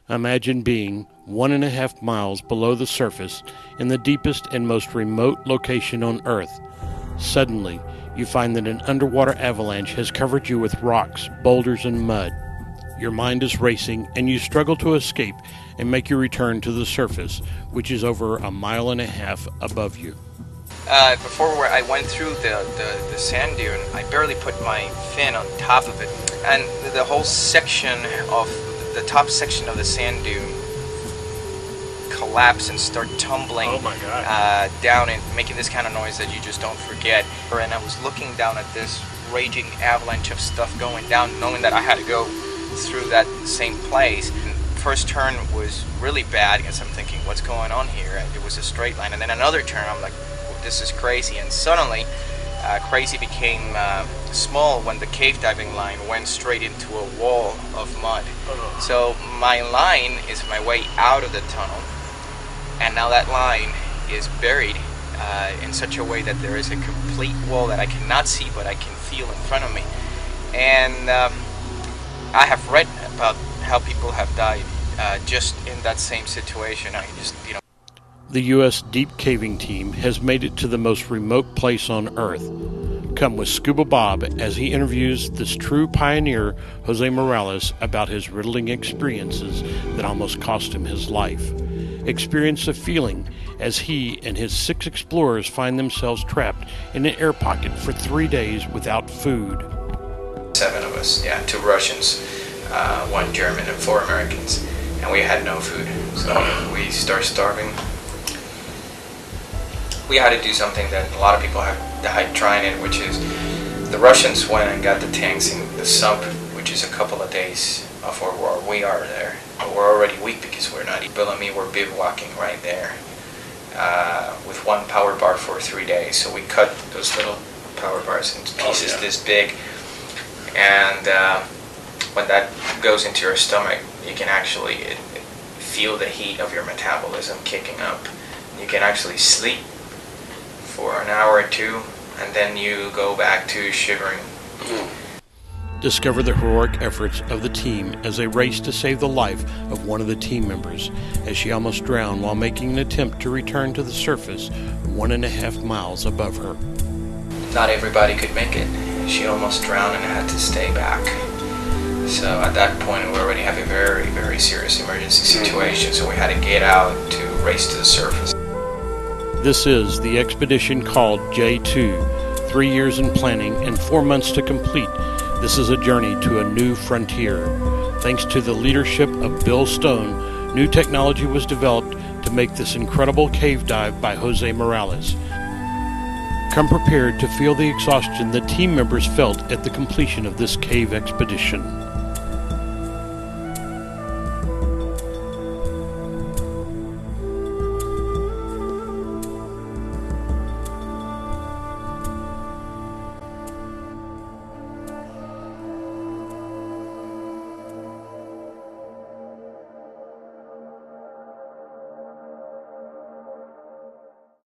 Imagine being 1.5 miles below the surface in the deepest and most remote location on Earth. Suddenly, you find that an underwater avalanche has covered you with rocks, boulders, and mud. Your mind is racing, and you struggle to escape and make your return to the surface, which is over 1.5 miles above you. Before I went through the sand dune, I barely put my fin on top of it, and the whole section of the top section of the sand dune collapsed and started tumbling down and making this kind of noise that you just don't forget. And I was looking down at this raging avalanche of stuff going down, knowing that I had to go through that same place. And first turn was really bad because I'm thinking, what's going on here? And it was a straight line, and then another turn, I'm like, this is crazy. And suddenly crazy became small when the cave diving line went straight into a wall of mud. So my line is my way out of the tunnel, and now that line is buried in such a way that there is a complete wall that I cannot see, but I can feel in front of me. And I have read about how people have died just in that same situation. The U.S. Deep Caving Team has made it to the most remote place on Earth. Come with Scuba Bob as he interviews this true pioneer, Jose Morales, about his riddling experiences that almost cost him his life. Experience the feeling as he and his 6 explorers find themselves trapped in an air pocket for 3 days without food. 7 of us, 2 Russians, 1 German, and 4 Americans, and we had no food. So we start starving. We had to do something that a lot of people have died trying it, which is the Russians went and got the tanks in the sump, which is a couple of days before we are there. But we're already weak because we're not eating. Bill and me were bivouacking right there with 1 power bar for 3 days. So we cut those little power bars into pieces this big, and when that goes into your stomach, you can actually feel the heat of your metabolism kicking up. You can actually sleep for an hour or 2, and then you go back to shivering. Discover the heroic efforts of the team as they race to save the life of one of the team members as she almost drowned while making an attempt to return to the surface 1.5 miles above her. Not everybody could make it. She almost drowned and had to stay back. So at that point we already have a very, very serious emergency situation, so we had to get out to race to the surface. This is the expedition called J2, 3 years in planning and 4 months to complete. This is a journey to a new frontier. Thanks to the leadership of Bill Stone, new technology was developed to make this incredible cave dive by Jose Morales. Come prepared to feel the exhaustion the team members felt at the completion of this cave expedition.